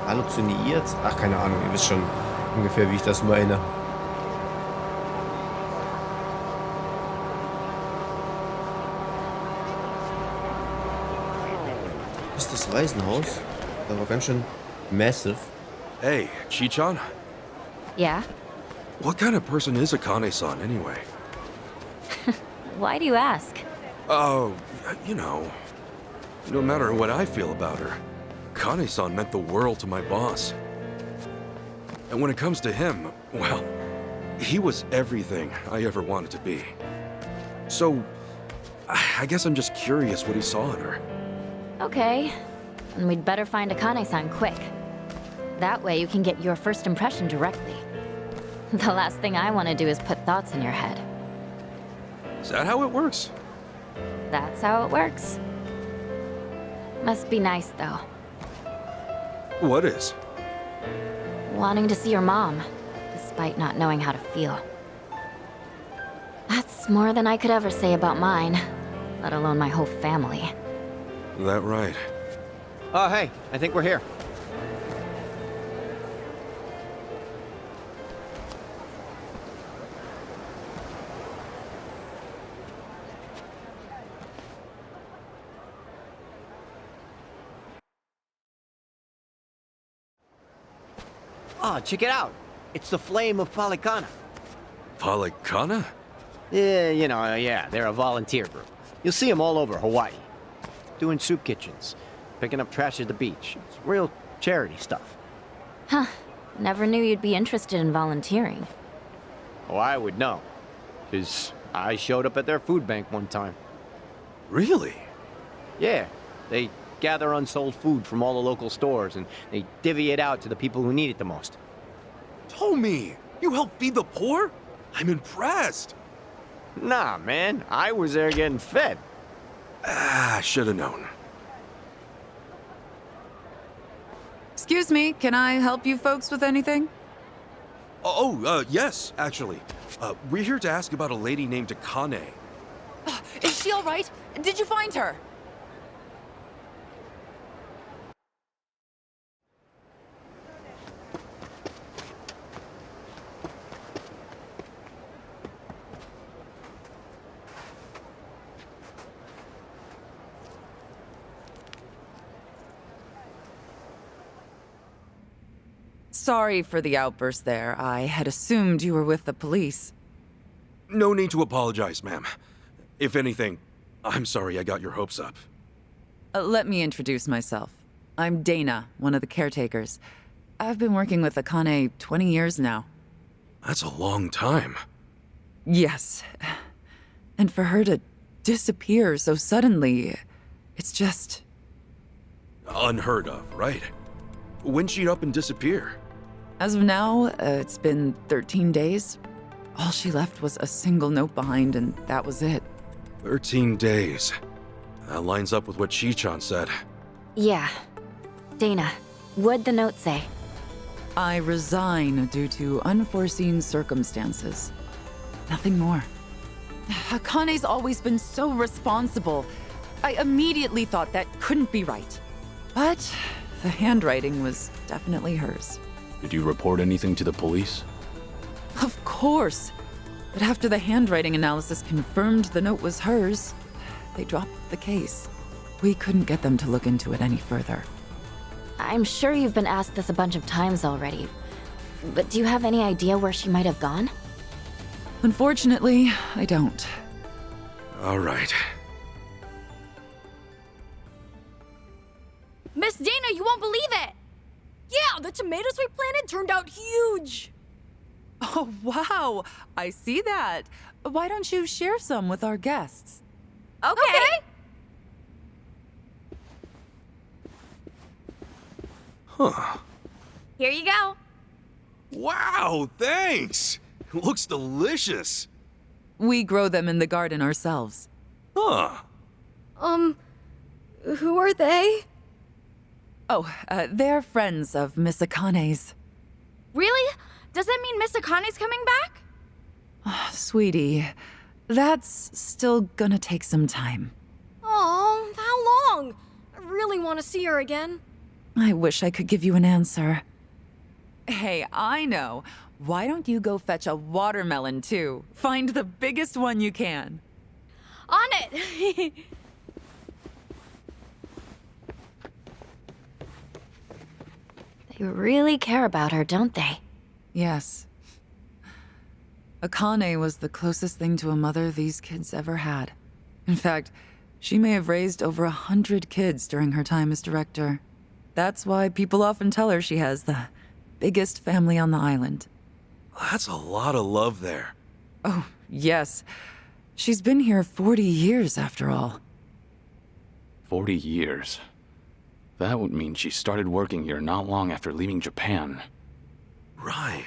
Halluziniert? Ach, keine Ahnung, ihr wisst schon ungefähr, wie ich das meine. Ist das Waisenhaus? Das war ganz schön massive. Hey, Chichan? Yeah? What kind of person is Akane-san anyway? Why do you ask? Oh, you know, no matter what I feel about her, Akane-san meant the world to my boss. And when it comes to him, well, he was everything I ever wanted to be. So, I guess I'm just curious what he saw in her. Okay. And we'd better find Akane-san quick. That way you can get your first impression directly. The last thing I want to do is put thoughts in your head. Is that how it works? That's how it works. Must be nice, though. What is? Wanting to see your mom, despite not knowing how to feel. That's more than I could ever say about mine, let alone my whole family. That right? Oh, hey, I think we're here. Oh, check it out. It's the Flame of Palikana. Palikana? Yeah, they're a volunteer group. You'll see them all over Hawaii. Doing soup kitchens, picking up trash at the beach. It's real charity stuff. Huh. Never knew you'd be interested in volunteering. Oh, I would know. Because I showed up at their food bank one time. Really? Yeah, they gather unsold food from all the local stores and they divvy it out to the people who need it the most. Tommy, you help feed the poor? I'm impressed. Nah, man, I was there getting fed. Ah, should have known. Excuse me, can I help you folks with anything? Yes, actually. We're here to ask about a lady named Akane. Is she all right? Did you find her? Sorry for the outburst there. I had assumed you were with the police. No need to apologize, ma'am. If anything, I'm sorry I got your hopes up. Let me introduce myself. I'm Dana, one of the caretakers. I've been working with Akane 20 years now. That's a long time. Yes. And for her to disappear so suddenly, it's just... Unheard of, right? When'd she up and disappear? As of now, it's been 13 days. All she left was a single note behind, and that was it. 13 days. That lines up with what Chichan said. Yeah. Dana, what'd the note say? I resign due to unforeseen circumstances. Nothing more. Akane's always been so responsible. I immediately thought that couldn't be right. But The handwriting was definitely hers. Did you report anything to the police? Of course. But after the handwriting analysis confirmed the note was hers, they dropped the case. We couldn't get them to look into it any further. I'm sure you've been asked this a bunch of times already, but do you have any idea where she might have gone? Unfortunately, I don't. All right. Miss Dana, you won't believe it! Yeah, the tomatoes we planted turned out huge! Oh, wow. I see that. Why don't you share some with our guests? Okay. Huh. Here you go. Wow, thanks! Looks delicious. We grow them in the garden ourselves. Huh. Who are they? Oh, they're friends of Miss Akane's. Really? Does that mean Miss Akane's coming back? Sweetie, that's still gonna take some time. Oh, how long? I really want to see her again. I wish I could give you an answer. Hey, I know. Why don't you go fetch a watermelon, too? Find the biggest one you can. On it! They really care about her, don't they? Yes. Akane was the closest thing to a mother these kids ever had. In fact, she may have raised over 100 kids during her time as director. That's why people often tell her she has the biggest family on the island. That's a lot of love there. Oh, yes. She's been here 40 years, after all. 40 years. That would mean she started working here not long after leaving Japan. Right.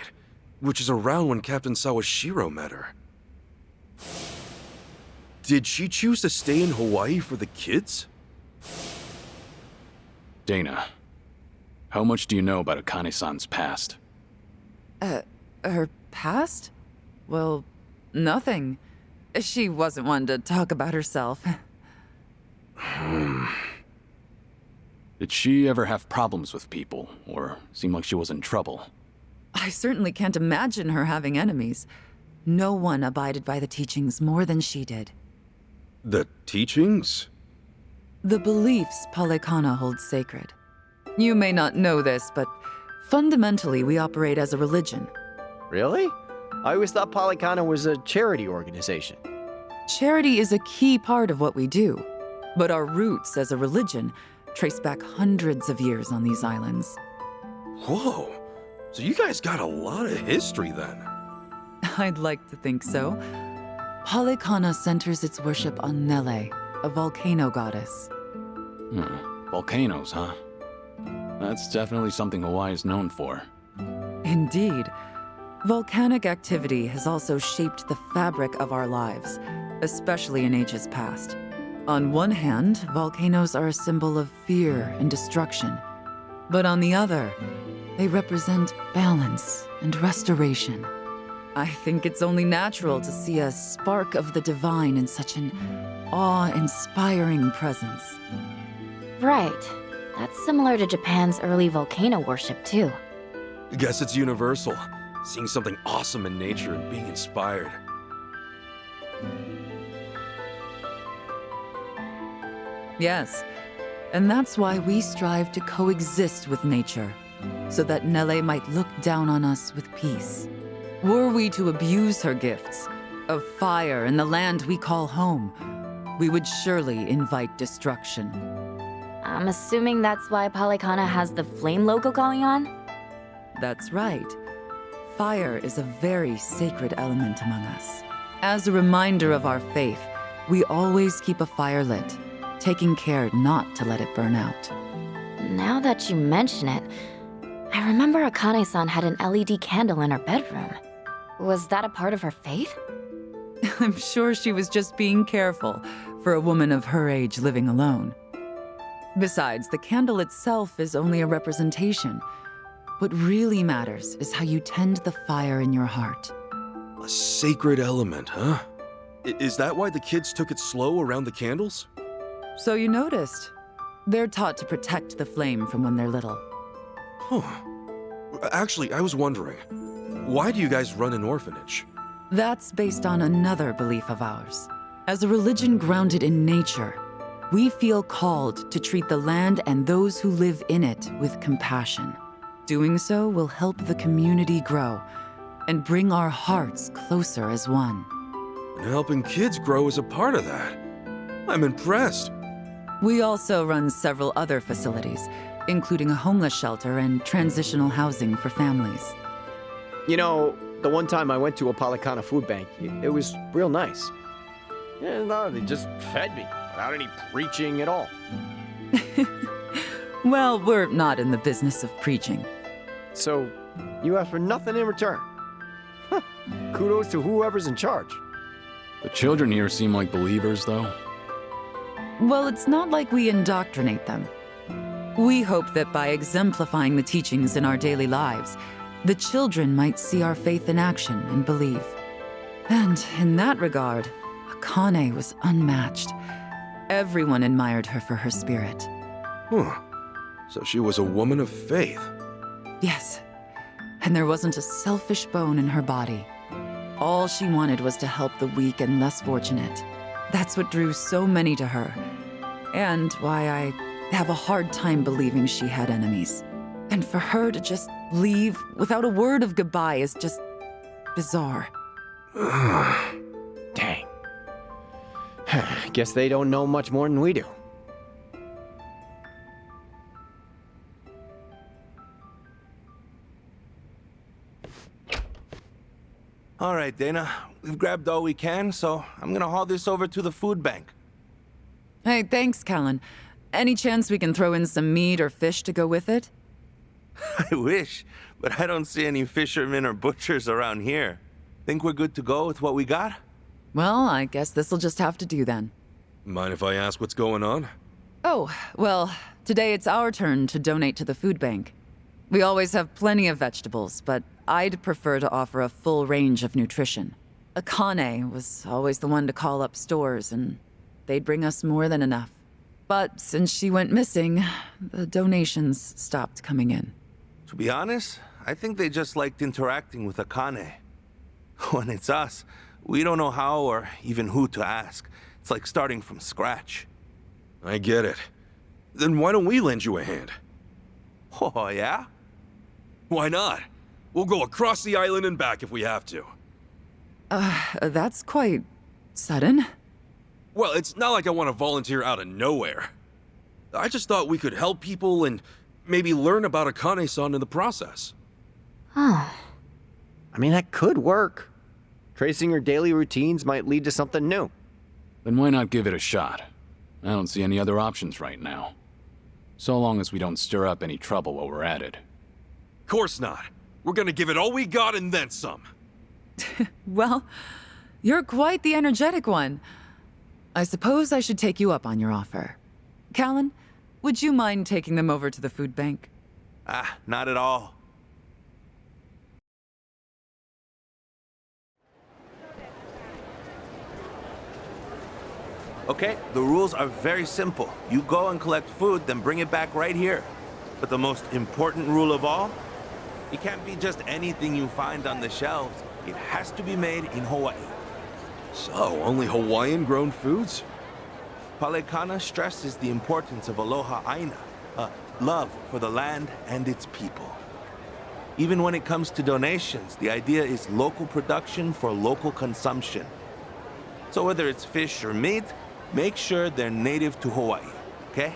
Which is around when Captain Sawashiro met her. Did she choose to stay in Hawaii for the kids? Dana, how much do you know about Akane-san's past? Her past? Well, nothing. She wasn't one to talk about herself. Did she ever have problems with people, or seem like she was in trouble? I certainly can't imagine her having enemies. No one abided by the teachings more than she did. The teachings? The beliefs Palekana holds sacred. You may not know this, but fundamentally we operate as a religion. Really? I always thought Palekana was a charity organization. Charity is a key part of what we do, but our roots as a religion trace back hundreds of years on these islands. Whoa. So you guys got a lot of history then. I'd like to think so. Palekana centers its worship on Nele, a volcano goddess. Volcanoes, huh? That's definitely something Hawaii is known for. Indeed. Volcanic activity has also shaped the fabric of our lives, especially in ages past. On one hand, volcanoes are a symbol of fear and destruction. But on the other, they represent balance and restoration. I think it's only natural to see a spark of the divine in such an awe-inspiring presence. Right. That's similar to Japan's early volcano worship, too. I guess it's universal. Seeing something awesome in nature and being inspired. Yes, and that's why we strive to coexist with nature, so that Nele might look down on us with peace. Were we to abuse her gifts of fire and the land we call home, we would surely invite destruction. I'm assuming that's why Palekana has the flame logo going on? That's right. Fire is a very sacred element among us. As a reminder of our faith, we always keep a fire lit, taking care not to let it burn out. Now that you mention it, I remember Akane-san had an LED candle in her bedroom. Was that a part of her faith? I'm sure she was just being careful for a woman of her age living alone. Besides, the candle itself is only a representation. What really matters is how you tend the fire in your heart. A sacred element, huh? Is that why the kids took it slow around the candles? So you noticed. They're taught to protect the flame from when they're little. Huh. Actually, I was wondering, why do you guys run an orphanage? That's based on another belief of ours. As a religion grounded in nature, we feel called to treat the land and those who live in it with compassion. Doing so will help the community grow and bring our hearts closer as one. And helping kids grow is a part of that. I'm impressed. We also run several other facilities, including a homeless shelter and transitional housing for families. You know, the one time I went to a Palikana food bank, it was real nice. Yeah, no, they just fed me without any preaching at all. Well, we're not in the business of preaching. So, you asked for nothing in return. Huh. Kudos to whoever's in charge. The children here seem like believers, though. Well, it's not like we indoctrinate them. We hope that by exemplifying the teachings in our daily lives, the children might see our faith in action and believe. And in that regard, Akane was unmatched. Everyone admired her for her spirit. Huh. So she was a woman of faith. Yes, and there wasn't a selfish bone in her body. All she wanted was to help the weak and less fortunate. That's what drew so many to her, and why I have a hard time believing she had enemies. And for her to just leave without a word of goodbye is just bizarre. Dang. Guess they don't know much more than we do. All right, Dana. We've grabbed all we can, so I'm gonna haul this over to the food bank. Hey, thanks, Callan. Any chance we can throw in some meat or fish to go with it? I wish, but I don't see any fishermen or butchers around here. Think we're good to go with what we got? Well, I guess this'll just have to do then. Mind if I ask what's going on? Oh, well, today it's our turn to donate to the food bank. We always have plenty of vegetables, but I'd prefer to offer a full range of nutrition. Akane was always the one to call up stores, and they'd bring us more than enough. But since she went missing, the donations stopped coming in. To be honest, I think they just liked interacting with Akane. When it's us, we don't know how or even who to ask. It's like starting from scratch. I get it. Then why don't we lend you a hand? Oh, yeah? Why not? We'll go across the island and back if we have to. That's quite sudden. Well, it's not like I want to volunteer out of nowhere. I just thought we could help people and maybe learn about Akane-san in the process. I mean, that could work. Tracing her daily routines might lead to something new. Then why not give it a shot? I don't see any other options right now. So long as we don't stir up any trouble while we're at it. Course not. We're gonna give it all we got and then some. Well, you're quite the energetic one. I suppose I should take you up on your offer. Callan, would you mind taking them over to the food bank? Not at all. Okay, the rules are very simple. You go and collect food, then bring it back right here. But the most important rule of all, it can't be just anything you find on the shelves. It has to be made in Hawaii. So, only Hawaiian-grown foods? Palekana stresses the importance of aloha aina, love for the land and its people. Even when it comes to donations, the idea is local production for local consumption. So whether it's fish or meat, make sure they're native to Hawaii, okay?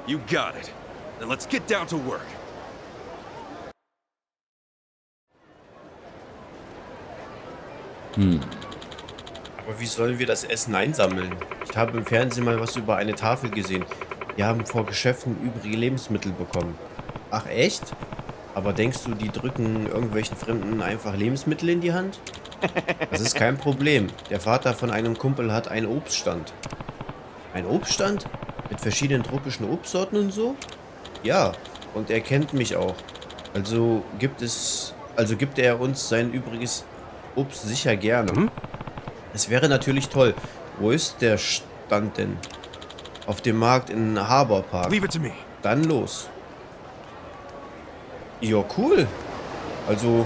You got it. Then let's get down to work. Aber wie sollen wir das Essen einsammeln? Ich habe im Fernsehen mal was über eine Tafel gesehen. Die haben vor Geschäften übrige Lebensmittel bekommen. Ach echt? Aber denkst du, die drücken irgendwelchen Fremden einfach Lebensmittel in die Hand? Das ist kein Problem. Der Vater von einem Kumpel hat einen Obststand. Ein Obststand? Mit verschiedenen tropischen Obstsorten und so? Ja, und er kennt mich auch. Also gibt er uns sein übriges Obst sicher gerne. Es wäre natürlich toll. Wo ist der Stand denn? Auf dem Markt in Harbor Park. Leave it to me. Dann los. Ja, cool. Also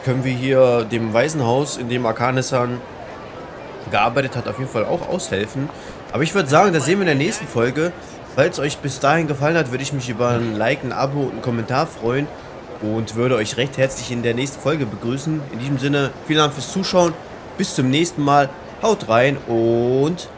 können wir hier dem Waisenhaus, in dem Akane-san gearbeitet hat, auf jeden Fall auch aushelfen. Aber ich würde sagen, das sehen wir in der nächsten Folge. Falls euch bis dahin gefallen hat, würde ich mich über ein Like, ein Abo und einen Kommentar freuen. Und würde euch recht herzlich in der nächsten Folge begrüßen. In diesem Sinne, vielen Dank fürs Zuschauen. Bis zum nächsten Mal. Haut rein und